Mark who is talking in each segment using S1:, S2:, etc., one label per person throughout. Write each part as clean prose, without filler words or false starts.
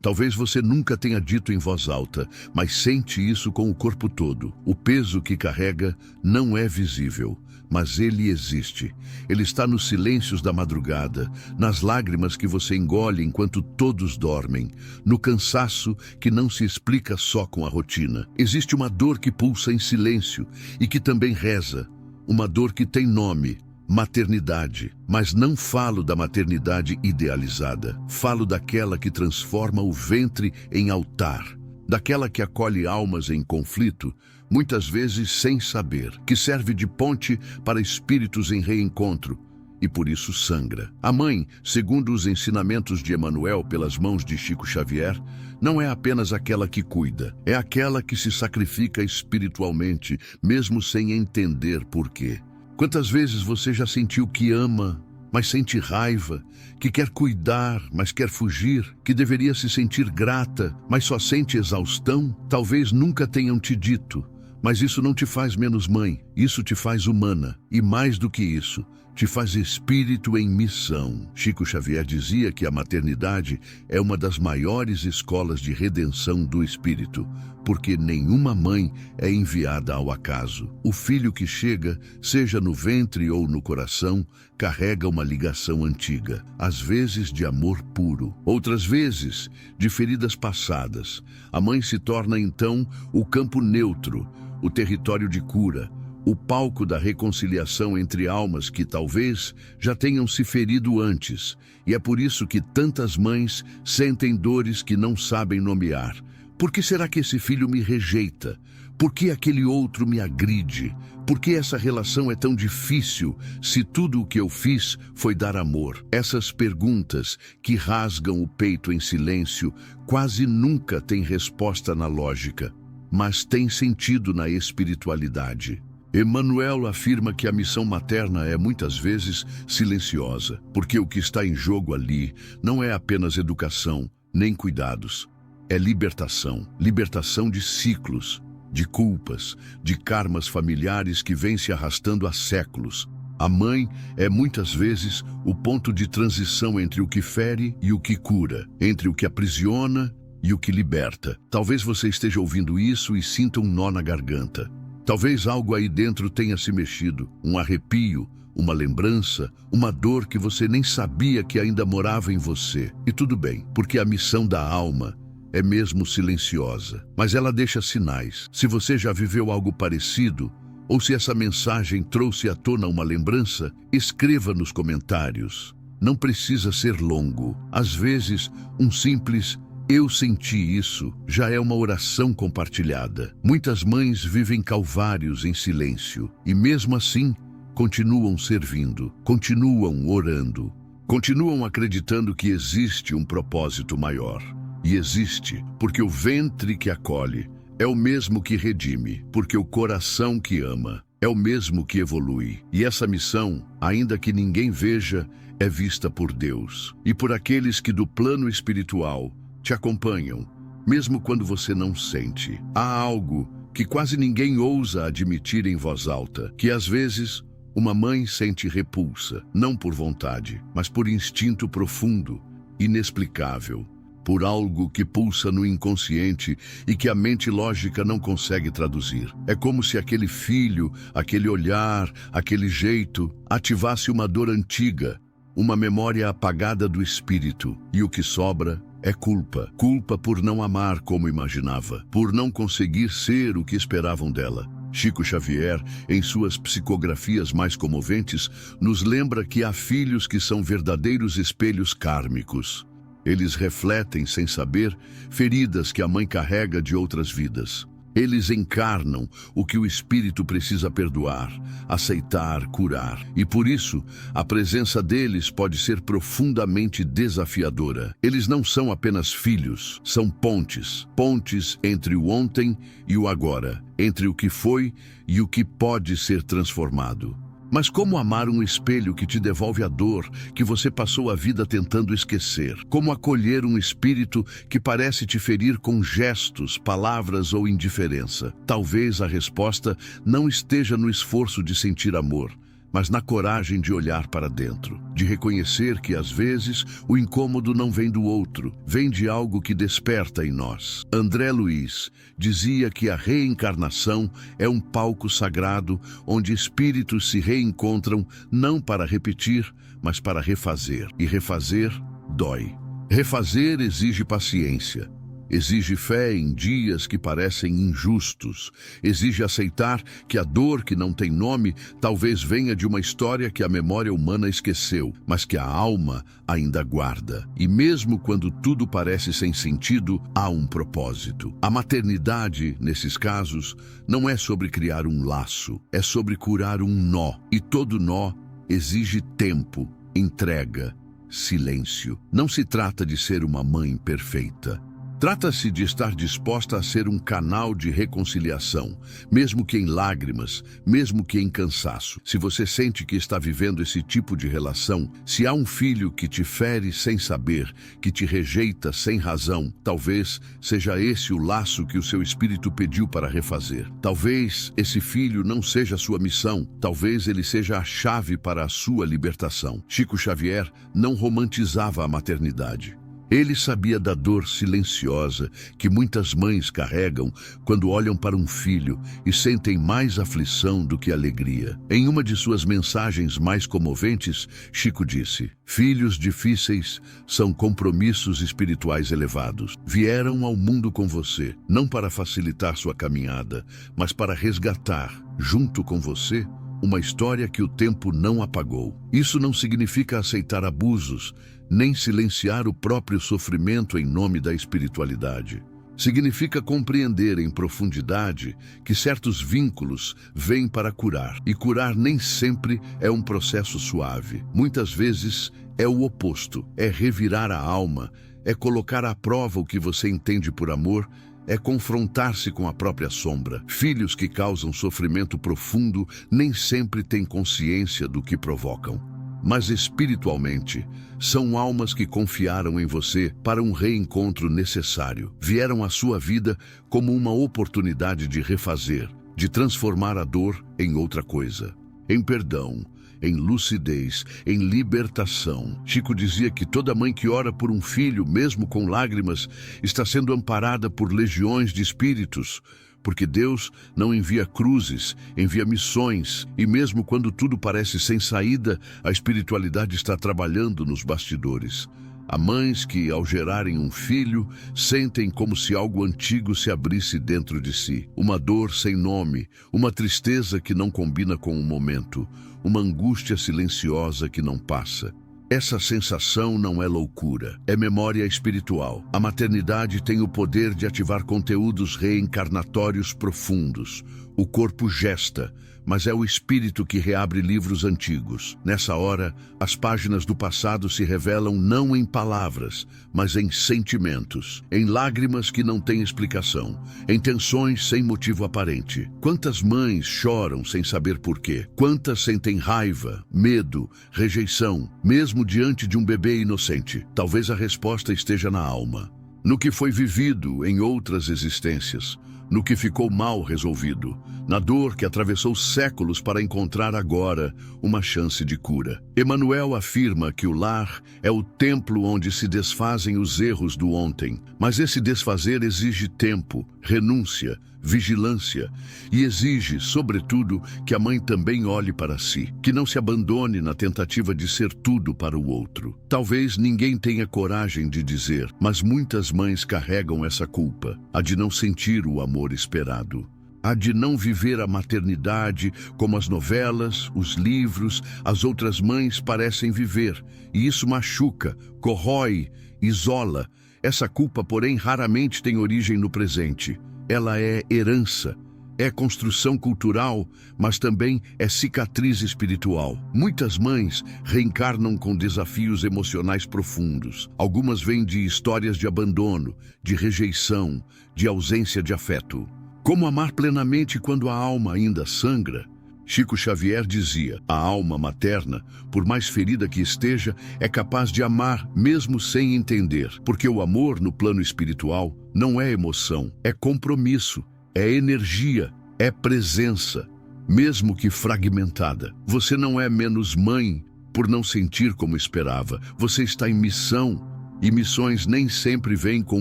S1: Talvez você nunca tenha dito em voz alta, mas sente isso com o corpo todo. O peso que carrega não é visível, mas ele existe. Ele está nos silêncios da madrugada, nas lágrimas que você engole enquanto todos dormem, no cansaço que não se explica só com a rotina. Existe uma dor que pulsa em silêncio e que também reza, uma dor que tem nome: maternidade. Mas não falo da maternidade idealizada. Falo daquela que transforma o ventre em altar, daquela que acolhe almas em conflito, muitas vezes sem saber, que serve de ponte para espíritos em reencontro e por isso sangra. A mãe, segundo os ensinamentos de Emmanuel pelas mãos de Chico Xavier, não é apenas aquela que cuida, é aquela que se sacrifica espiritualmente, mesmo sem entender por quê. Quantas vezes você já sentiu que ama, mas sente raiva, que quer cuidar, mas quer fugir, que deveria se sentir grata, mas só sente exaustão? Talvez nunca tenham te dito, mas isso não te faz menos mãe, isso te faz humana. E mais do que isso, te faz espírito em missão. Chico Xavier dizia que a maternidade é uma das maiores escolas de redenção do espírito, porque nenhuma mãe é enviada ao acaso. O filho que chega, seja no ventre ou no coração, carrega uma ligação antiga, às vezes de amor puro, outras vezes de feridas passadas. A mãe se torna então o campo neutro, o território de cura, o palco da reconciliação entre almas que talvez já tenham se ferido antes. E é por isso que tantas mães sentem dores que não sabem nomear. Por que será que esse filho me rejeita? Por que aquele outro me agride? Por que essa relação é tão difícil se tudo o que eu fiz foi dar amor? Essas perguntas que rasgam o peito em silêncio quase nunca têm resposta na lógica, mas têm sentido na espiritualidade. Emmanuel afirma que a missão materna é muitas vezes silenciosa, porque o que está em jogo ali não é apenas educação, nem cuidados. É libertação, libertação de ciclos, de culpas, de karmas familiares que vêm se arrastando há séculos. A mãe é muitas vezes o ponto de transição entre o que fere e o que cura, entre o que aprisiona e o que liberta. Talvez você esteja ouvindo isso e sinta um nó na garganta. Talvez algo aí dentro tenha se mexido, um arrepio, uma lembrança, uma dor que você nem sabia que ainda morava em você. E tudo bem, porque a missão da alma é mesmo silenciosa, mas ela deixa sinais. Se você já viveu algo parecido, ou se essa mensagem trouxe à tona uma lembrança, escreva nos comentários. Não precisa ser longo. Às vezes, um simples "eu senti isso" já é uma oração compartilhada. Muitas mães vivem calvários em silêncio e mesmo assim continuam servindo, continuam orando, continuam acreditando que existe um propósito maior. E existe, porque o ventre que acolhe é o mesmo que redime, porque o coração que ama é o mesmo que evolui. E essa missão, ainda que ninguém veja, é vista por Deus e por aqueles que do plano espiritual te acompanham, mesmo quando você não sente. Há algo que quase ninguém ousa admitir em voz alta, que às vezes uma mãe sente repulsa, não por vontade, mas por instinto profundo, inexplicável, por algo que pulsa no inconsciente e que a mente lógica não consegue traduzir. É como se aquele filho, aquele olhar, aquele jeito, ativasse uma dor antiga, uma memória apagada do espírito, e o que sobra é culpa. Culpa por não amar como imaginava, por não conseguir ser o que esperavam dela. Chico Xavier, em suas psicografias mais comoventes, nos lembra que há filhos que são verdadeiros espelhos kármicos. Eles refletem, sem saber, feridas que a mãe carrega de outras vidas. Eles encarnam o que o espírito precisa perdoar, aceitar, curar. E por isso, a presença deles pode ser profundamente desafiadora. Eles não são apenas filhos, são pontes. Pontes entre o ontem e o agora, entre o que foi e o que pode ser transformado. Mas como amar um espelho que te devolve a dor que você passou a vida tentando esquecer? Como acolher um espírito que parece te ferir com gestos, palavras ou indiferença? Talvez a resposta não esteja no esforço de sentir amor, mas na coragem de olhar para dentro, de reconhecer que às vezes o incômodo não vem do outro, vem de algo que desperta em nós. André Luiz dizia que a reencarnação é um palco sagrado onde espíritos se reencontram não para repetir, mas para refazer. E refazer dói. Refazer exige paciência. Exige fé em dias que parecem injustos. Exige aceitar que a dor que não tem nome talvez venha de uma história que a memória humana esqueceu, mas que a alma ainda guarda. E mesmo quando tudo parece sem sentido, há um propósito. A maternidade, nesses casos, não é sobre criar um laço, é sobre curar um nó. E todo nó exige tempo, entrega, silêncio. Não se trata de ser uma mãe perfeita. Trata-se de estar disposta a ser um canal de reconciliação, mesmo que em lágrimas, mesmo que em cansaço. Se você sente que está vivendo esse tipo de relação, se há um filho que te fere sem saber, que te rejeita sem razão, talvez seja esse o laço que o seu espírito pediu para refazer. Talvez esse filho não seja a sua missão, talvez ele seja a chave para a sua libertação. Chico Xavier não romantizava a maternidade. Ele sabia da dor silenciosa que muitas mães carregam quando olham para um filho e sentem mais aflição do que alegria. Em uma de suas mensagens mais comoventes, Chico disse: "Filhos difíceis são compromissos espirituais elevados. Vieram ao mundo com você, não para facilitar sua caminhada, mas para resgatar, junto com você, uma história que o tempo não apagou." Isso não significa aceitar abusos, nem silenciar o próprio sofrimento em nome da espiritualidade. Significa compreender em profundidade que certos vínculos vêm para curar. E curar nem sempre é um processo suave. Muitas vezes é o oposto. É revirar a alma, é colocar à prova o que você entende por amor, é confrontar-se com a própria sombra. Filhos que causam sofrimento profundo nem sempre têm consciência do que provocam. Mas espiritualmente, são almas que confiaram em você para um reencontro necessário. Vieram à sua vida como uma oportunidade de refazer, de transformar a dor em outra coisa. Em perdão, em lucidez, em libertação. Chico dizia que toda mãe que ora por um filho, mesmo com lágrimas, está sendo amparada por legiões de espíritos, porque Deus não envia cruzes, envia missões, e mesmo quando tudo parece sem saída, a espiritualidade está trabalhando nos bastidores. Há mães que, ao gerarem um filho, sentem como se algo antigo se abrisse dentro de si. Uma dor sem nome, uma tristeza que não combina com o momento, uma angústia silenciosa que não passa. Essa sensação não é loucura, é memória espiritual. A maternidade tem o poder de ativar conteúdos reencarnatórios profundos. O corpo gesta, mas é o espírito que reabre livros antigos. Nessa hora, as páginas do passado se revelam não em palavras, mas em sentimentos, em lágrimas que não têm explicação, em tensões sem motivo aparente. Quantas mães choram sem saber porquê? Quantas sentem raiva, medo, rejeição, mesmo diante de um bebê inocente? Talvez a resposta esteja na alma, no que foi vivido em outras existências, no que ficou mal resolvido, na dor que atravessou séculos para encontrar agora uma chance de cura. Emmanuel afirma que o lar é o templo onde se desfazem os erros do ontem, mas esse desfazer exige tempo, renúncia, vigilância e exige, sobretudo, que a mãe também olhe para si, que não se abandone na tentativa de ser tudo para o outro. Talvez ninguém tenha coragem de dizer, mas muitas mães carregam essa culpa, a de não sentir o amor esperado, a de não viver a maternidade como as novelas, os livros, as outras mães parecem viver, e isso machuca, corrói, isola. Essa culpa, porém, raramente tem origem no presente. Ela é herança, é construção cultural, mas também é cicatriz espiritual. Muitas mães reencarnam com desafios emocionais profundos. Algumas vêm de histórias de abandono, de rejeição, de ausência de afeto. Como amar plenamente quando a alma ainda sangra? Chico Xavier dizia: a alma materna, por mais ferida que esteja, é capaz de amar mesmo sem entender, porque o amor no plano espiritual não é emoção, é compromisso, é energia, é presença. mesmo que fragmentada. Você não é menos mãe por não sentir como esperava. Você está em missão, e missões nem sempre vêm com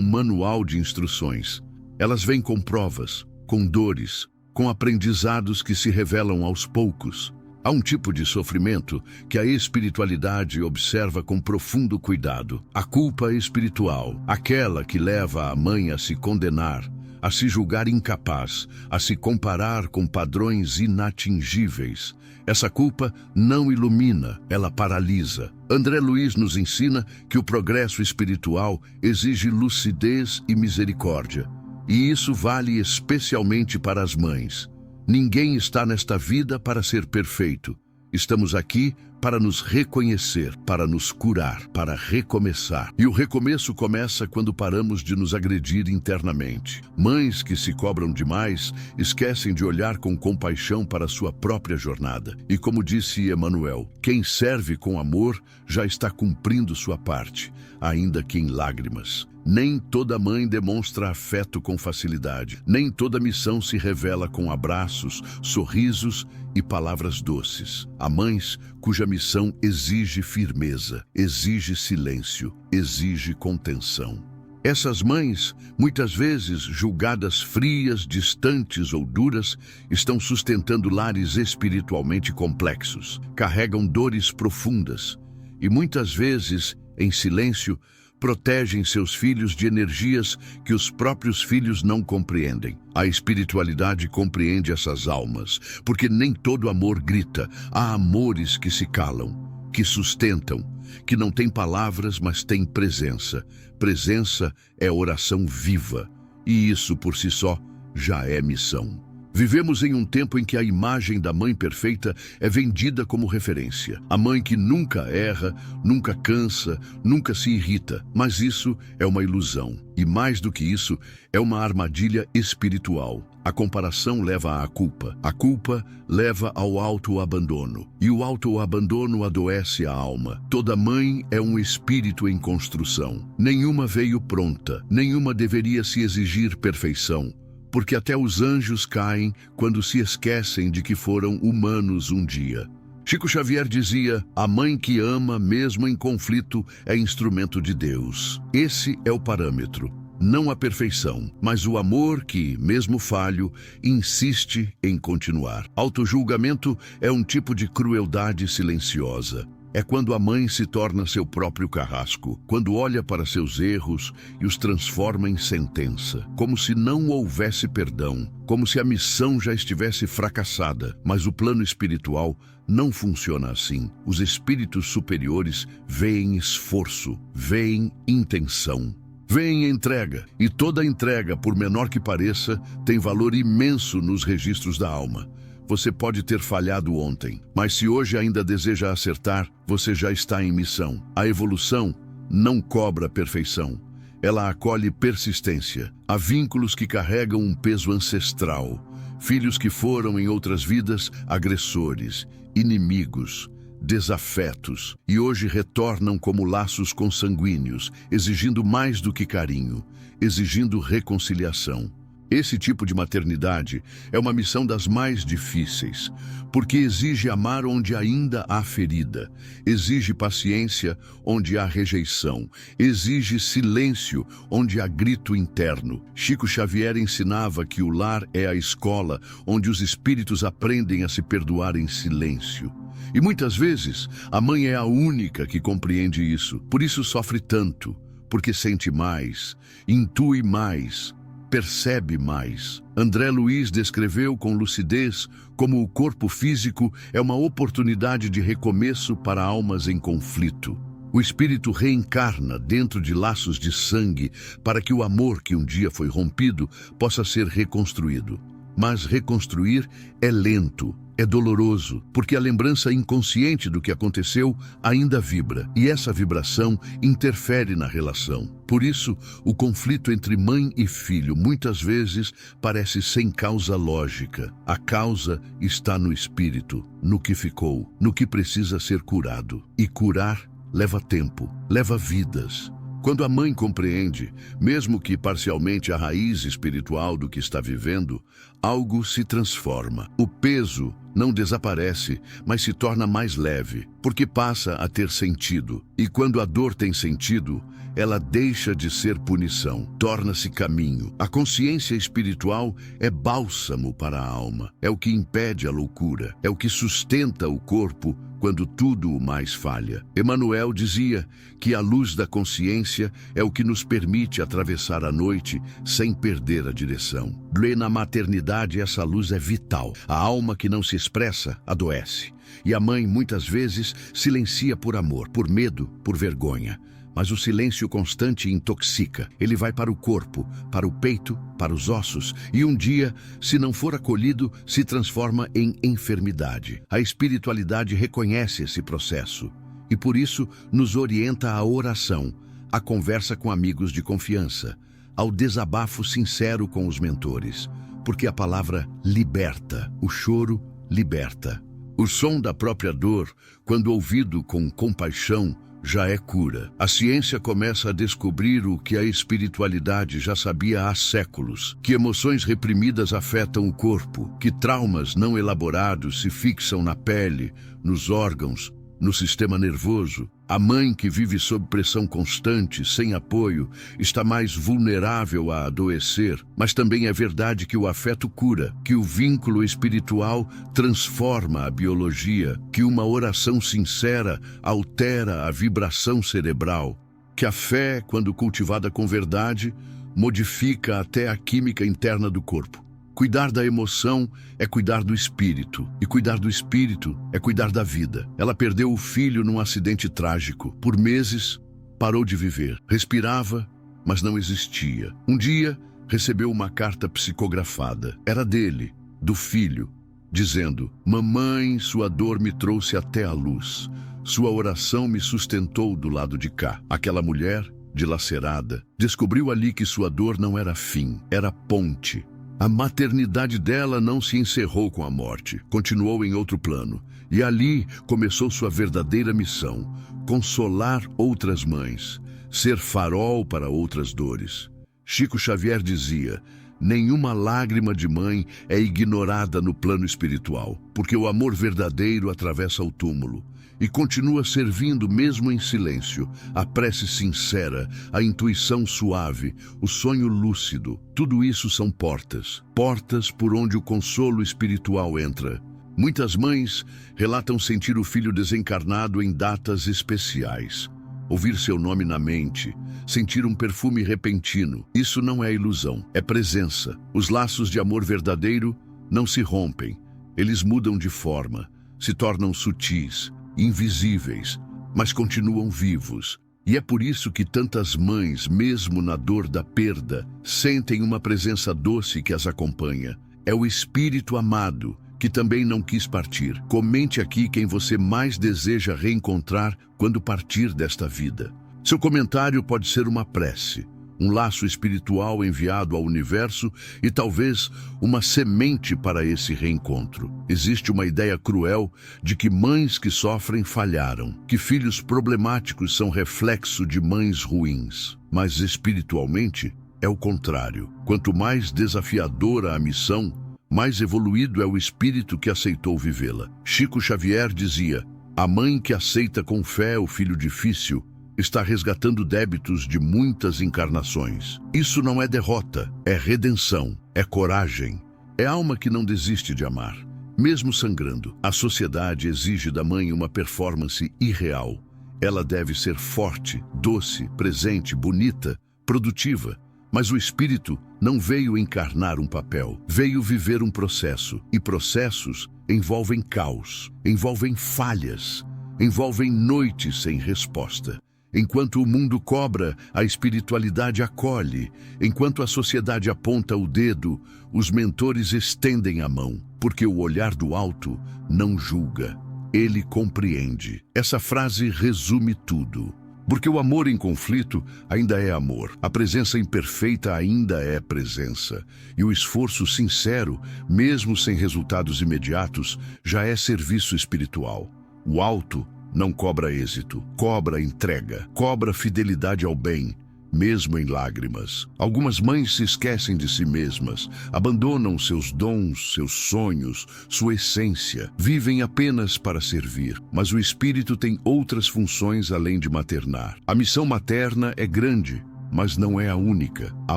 S1: manual de instruções. Elas vêm com provas, com dores, com aprendizados que se revelam aos poucos. Há um tipo de sofrimento que a espiritualidade observa com profundo cuidado. A culpa espiritual, aquela que leva a mãe a se condenar, a se julgar incapaz, a se comparar com padrões inatingíveis. Essa culpa não ilumina, ela paralisa. André Luiz nos ensina que o progresso espiritual exige lucidez e misericórdia. E isso vale especialmente para as mães. Ninguém está nesta vida para ser perfeito. Estamos aqui para nos reconhecer, para nos curar, para recomeçar. E o recomeço começa quando paramos de nos agredir internamente. Mães que se cobram demais esquecem de olhar com compaixão para a sua própria jornada. E como disse Emmanuel, quem serve com amor já está cumprindo sua parte, ainda que em lágrimas. Nem toda mãe demonstra afeto com facilidade. Nem toda missão se revela com abraços, sorrisos e palavras doces. Há mães cuja missão exige firmeza, exige silêncio, exige contenção. Essas mães, muitas vezes julgadas frias, distantes ou duras, estão sustentando lares espiritualmente complexos, carregam dores profundas e muitas vezes, em silêncio, protegem seus filhos de energias que os próprios filhos não compreendem. A espiritualidade compreende essas almas, porque nem todo amor grita. Há amores que se calam, que sustentam, que não têm palavras, mas têm presença. Presença é oração viva, e isso por si só já é missão. Vivemos em um tempo em que a imagem da mãe perfeita é vendida como referência. A mãe que nunca erra, nunca cansa, nunca se irrita. Mas isso é uma ilusão. E mais do que isso, é uma armadilha espiritual. A comparação leva à culpa. A culpa leva ao autoabandono. E o autoabandono adoece a alma. Toda mãe é um espírito em construção. Nenhuma veio pronta. Nenhuma deveria se exigir perfeição. Porque até os anjos caem quando se esquecem de que foram humanos um dia. Chico Xavier dizia, a mãe que ama, mesmo em conflito, é instrumento de Deus. Esse é o parâmetro. Não a perfeição, mas o amor que, mesmo falho, insiste em continuar. Autojulgamento é um tipo de crueldade silenciosa. É quando a mãe se torna seu próprio carrasco, quando olha para seus erros e os transforma em sentença, como se não houvesse perdão, como se a missão já estivesse fracassada. Mas o plano espiritual não funciona assim. Os espíritos superiores veem esforço, veem intenção, veem entrega. E toda entrega, por menor que pareça, tem valor imenso nos registros da alma. Você pode ter falhado ontem, mas se hoje ainda deseja acertar, você já está em missão. A evolução não cobra perfeição. Ela acolhe persistência. Há vínculos que carregam um peso ancestral. Filhos que foram, em outras vidas, agressores, inimigos, desafetos, e hoje retornam como laços consanguíneos, exigindo mais do que carinho, exigindo reconciliação. Esse tipo de maternidade é uma missão das mais difíceis, porque exige amar onde ainda há ferida, exige paciência onde há rejeição, exige silêncio onde há grito interno. Chico Xavier ensinava que o lar é a escola onde os espíritos aprendem a se perdoar em silêncio. E muitas vezes a mãe é a única que compreende isso, por isso sofre tanto, porque sente mais, intui mais, percebe mais. André Luiz descreveu com lucidez como o corpo físico é uma oportunidade de recomeço para almas em conflito. O espírito reencarna dentro de laços de sangue para que o amor que um dia foi rompido possa ser reconstruído. Mas reconstruir é lento, é doloroso, porque a lembrança inconsciente do que aconteceu ainda vibra, e essa vibração interfere na relação. Por isso, o conflito entre mãe e filho muitas vezes parece sem causa lógica. A causa está no espírito, no que ficou, no que precisa ser curado. E curar leva tempo, leva vidas. Quando a mãe compreende, mesmo que parcialmente, a raiz espiritual do que está vivendo, algo se transforma. O peso não desaparece, mas se torna mais leve, porque passa a ter sentido. E quando a dor tem sentido, ela deixa de ser punição, torna-se caminho. A consciência espiritual é bálsamo para a alma, é o que impede a loucura, é o que sustenta o corpo quando tudo o mais falha. Emmanuel dizia que a luz da consciência é o que nos permite atravessar a noite sem perder a direção. Na maternidade, essa luz é vital. A alma que não se expressa adoece. E a mãe, muitas vezes, silencia por amor, por medo, por vergonha. Mas o silêncio constante intoxica. Ele vai para o corpo, para o peito, para os ossos, e um dia, se não for acolhido, se transforma em enfermidade. A espiritualidade reconhece esse processo e por isso nos orienta à oração, à conversa com amigos de confiança, ao desabafo sincero com os mentores, porque a palavra liberta, o choro liberta. O som da própria dor, quando ouvido com compaixão, já é cura. A ciência começa a descobrir o que a espiritualidade já sabia há séculos, que emoções reprimidas afetam o corpo, que traumas não elaborados se fixam na pele, nos órgãos, no sistema nervoso. A mãe que vive sob pressão constante, sem apoio, está mais vulnerável a adoecer, mas também é verdade que o afeto cura, que o vínculo espiritual transforma a biologia, que uma oração sincera altera a vibração cerebral, que a fé, quando cultivada com verdade, modifica até a química interna do corpo. Cuidar da emoção é cuidar do espírito, e cuidar do espírito é cuidar da vida. Ela perdeu o filho num acidente trágico. Por meses, parou de viver. Respirava, mas não existia. Um dia, recebeu uma carta psicografada. Era dele, do filho, dizendo: "Mamãe, sua dor me trouxe até a luz. Sua oração me sustentou do lado de cá." Aquela mulher, dilacerada, descobriu ali que sua dor não era fim, era ponte. A maternidade dela não se encerrou com a morte, continuou em outro plano. E ali começou sua verdadeira missão: consolar outras mães, ser farol para outras dores. Chico Xavier dizia: nenhuma lágrima de mãe é ignorada no plano espiritual, porque o amor verdadeiro atravessa o túmulo e continua servindo mesmo em silêncio. A prece sincera, a intuição suave, o sonho lúcido, tudo isso são portas. Portas por onde o consolo espiritual entra. Muitas mães relatam sentir o filho desencarnado em datas especiais. Ouvir seu nome na mente, sentir um perfume repentino. Isso não é ilusão, é presença. Os laços de amor verdadeiro não se rompem. Eles mudam de forma, se tornam sutis, invisíveis, mas continuam vivos. E é por isso que tantas mães, mesmo na dor da perda, sentem uma presença doce que as acompanha. É o espírito amado, que também não quis partir. Comente aqui quem você mais deseja reencontrar quando partir desta vida. Seu comentário pode ser uma prece, um laço espiritual enviado ao universo e talvez uma semente para esse reencontro. Existe uma ideia cruel de que mães que sofrem falharam, que filhos problemáticos são reflexo de mães ruins. Mas espiritualmente é o contrário. Quanto mais desafiadora a missão, mais evoluído é o espírito que aceitou vivê-la. Chico Xavier dizia: a mãe que aceita com fé o filho difícil está resgatando débitos de muitas encarnações. Isso não é derrota, é redenção, é coragem, é alma que não desiste de amar, mesmo sangrando. A sociedade exige da mãe uma performance irreal. Ela deve ser forte, doce, presente, bonita, produtiva. Mas o espírito não veio encarnar um papel, veio viver um processo. E processos envolvem caos, envolvem falhas, envolvem noites sem resposta. Enquanto o mundo cobra, a espiritualidade acolhe. Enquanto a sociedade aponta o dedo, os mentores estendem a mão, porque o olhar do alto não julga, ele compreende. Essa frase resume tudo. Porque o amor em conflito ainda é amor, a presença imperfeita ainda é presença, e o esforço sincero, mesmo sem resultados imediatos, já é serviço espiritual. O alto não cobra êxito, cobra entrega, cobra fidelidade ao bem, mesmo em lágrimas. Algumas mães se esquecem de si mesmas, abandonam seus dons, seus sonhos, sua essência, vivem apenas para servir. Mas o espírito tem outras funções além de maternar. A missão materna é grande, mas não é a única. A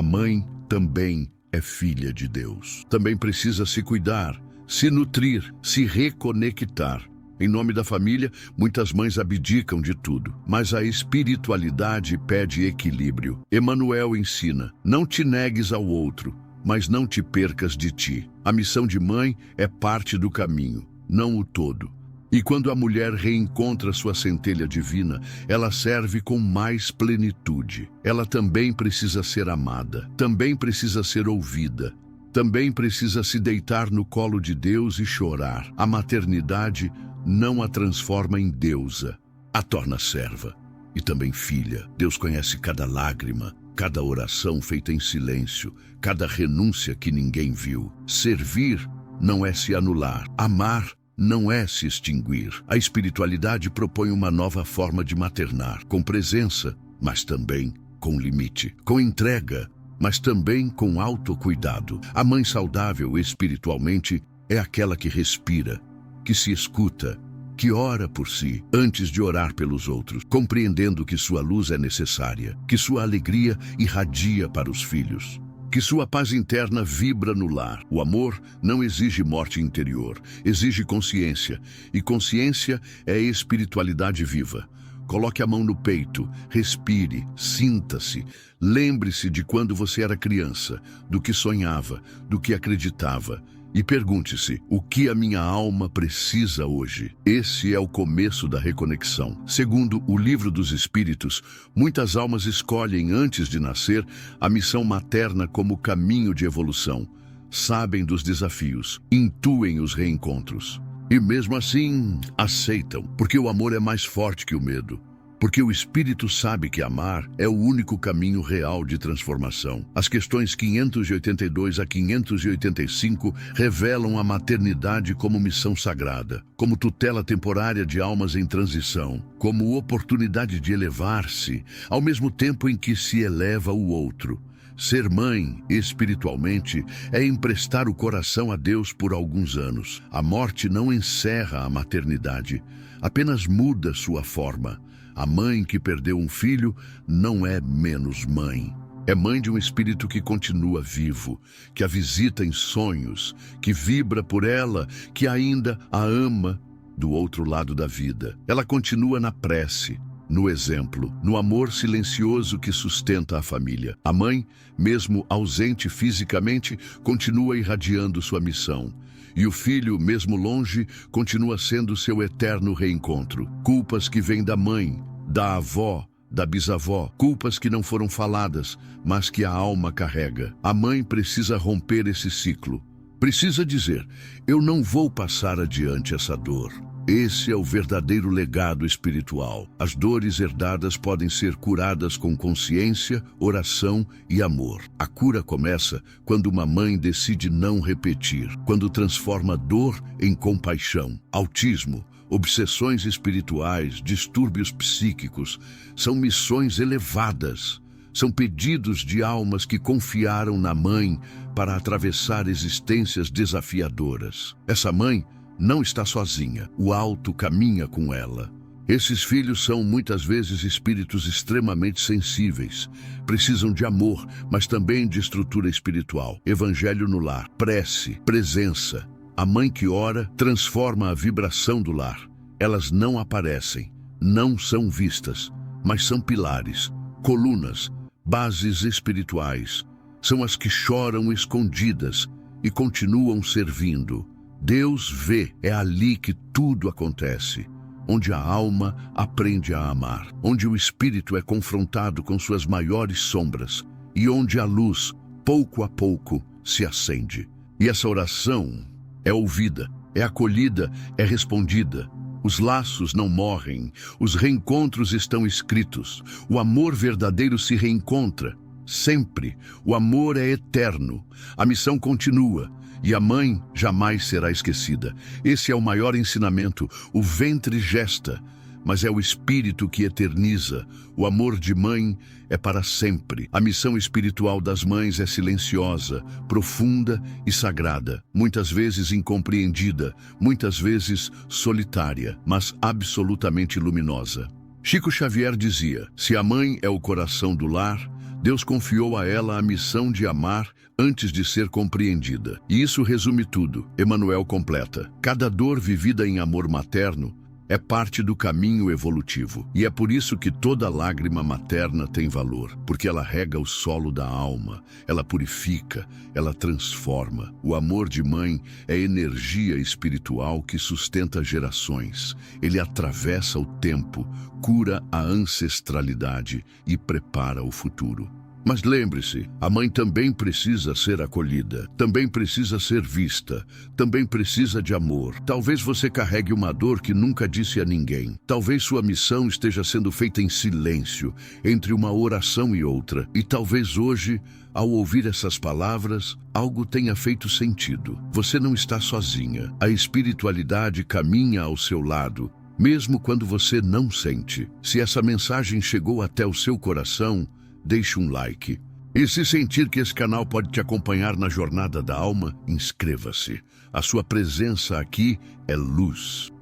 S1: mãe também é filha de Deus. Também precisa se cuidar, se nutrir, se reconectar. Em nome da família, muitas mães abdicam de tudo, mas a espiritualidade pede equilíbrio. Emmanuel ensina: não te negues ao outro, mas não te percas de ti. A missão de mãe é parte do caminho, não o todo. E quando a mulher reencontra sua centelha divina, ela serve com mais plenitude. Ela também precisa ser amada, também precisa ser ouvida, também precisa se deitar no colo de Deus e chorar. A maternidade não a transforma em deusa, a torna serva e também filha. Deus conhece cada lágrima, cada oração feita em silêncio, cada renúncia que ninguém viu. Servir não é se anular, amar não é se extinguir. A espiritualidade propõe uma nova forma de maternar, com presença, mas também com limite, com entrega, mas também com autocuidado. A mãe saudável espiritualmente é aquela que respira, que se escuta, que ora por si antes de orar pelos outros, compreendendo que sua luz é necessária, que sua alegria irradia para os filhos, que sua paz interna vibra no lar. O amor não exige morte interior, exige consciência, e consciência é espiritualidade viva. Coloque a mão no peito, respire, sinta-se, lembre-se de quando você era criança, do que sonhava, do que acreditava, e pergunte-se: o que a minha alma precisa hoje? Esse é o começo da reconexão. Segundo o Livro dos Espíritos, muitas almas escolhem, antes de nascer, a missão materna como caminho de evolução. Sabem dos desafios, intuem os reencontros. E mesmo assim, aceitam, porque o amor é mais forte que o medo. Porque o espírito sabe que amar é o único caminho real de transformação. As questões 582 a 585 revelam a maternidade como missão sagrada, como tutela temporária de almas em transição, como oportunidade de elevar-se, ao mesmo tempo em que se eleva o outro. Ser mãe, espiritualmente, é emprestar o coração a Deus por alguns anos. A morte não encerra a maternidade, apenas muda sua forma. A mãe que perdeu um filho não é menos mãe. É mãe de um espírito que continua vivo, que a visita em sonhos, que vibra por ela, que ainda a ama do outro lado da vida. Ela continua na prece, no exemplo, no amor silencioso que sustenta a família. A mãe, mesmo ausente fisicamente, continua irradiando sua missão. E o filho, mesmo longe, continua sendo seu eterno reencontro. Culpas que vêm da mãe, da avó, da bisavó, culpas que não foram faladas, mas que a alma carrega. A mãe precisa romper esse ciclo. Precisa dizer: eu não vou passar adiante essa dor. Esse é o verdadeiro legado espiritual. As dores herdadas podem ser curadas com consciência, oração e amor. A cura começa quando uma mãe decide não repetir, quando transforma dor em compaixão. Autismo, obsessões espirituais, distúrbios psíquicos, são missões elevadas. São pedidos de almas que confiaram na mãe para atravessar existências desafiadoras. Essa mãe não está sozinha, o alto caminha com ela. Esses filhos são muitas vezes espíritos extremamente sensíveis. Precisam de amor, mas também de estrutura espiritual. Evangelho no lar, prece, presença. A mãe que ora transforma a vibração do lar. Elas não aparecem, não são vistas, mas são pilares, colunas, bases espirituais. São as que choram escondidas e continuam servindo. Deus vê, é ali que tudo acontece, onde a alma aprende a amar, onde o espírito é confrontado com suas maiores sombras e onde a luz, pouco a pouco, se acende. E essa oração é ouvida, é acolhida, é respondida. Os laços não morrem, os reencontros estão escritos. O amor verdadeiro se reencontra, sempre. O amor é eterno, a missão continua. E a mãe jamais será esquecida. Esse é o maior ensinamento. O ventre gesta, mas é o espírito que eterniza. O amor de mãe é para sempre. A missão espiritual das mães é silenciosa, profunda e sagrada, muitas vezes incompreendida, muitas vezes solitária, mas absolutamente luminosa. Chico Xavier dizia: se a mãe é o coração do lar, Deus confiou a ela a missão de amar antes de ser compreendida. E isso resume tudo. Emmanuel completa: cada dor vivida em amor materno é parte do caminho evolutivo. E é por isso que toda lágrima materna tem valor, porque ela rega o solo da alma, ela purifica, ela transforma. O amor de mãe é energia espiritual que sustenta gerações. Ele atravessa o tempo, cura a ancestralidade e prepara o futuro. Mas lembre-se, a mãe também precisa ser acolhida, também precisa ser vista, também precisa de amor. Talvez você carregue uma dor que nunca disse a ninguém. Talvez sua missão esteja sendo feita em silêncio, entre uma oração e outra. E talvez hoje, ao ouvir essas palavras, algo tenha feito sentido. Você não está sozinha. A espiritualidade caminha ao seu lado, mesmo quando você não sente. Se essa mensagem chegou até o seu coração, deixe um like. E se sentir que esse canal pode te acompanhar na jornada da alma, inscreva-se. A sua presença aqui é luz.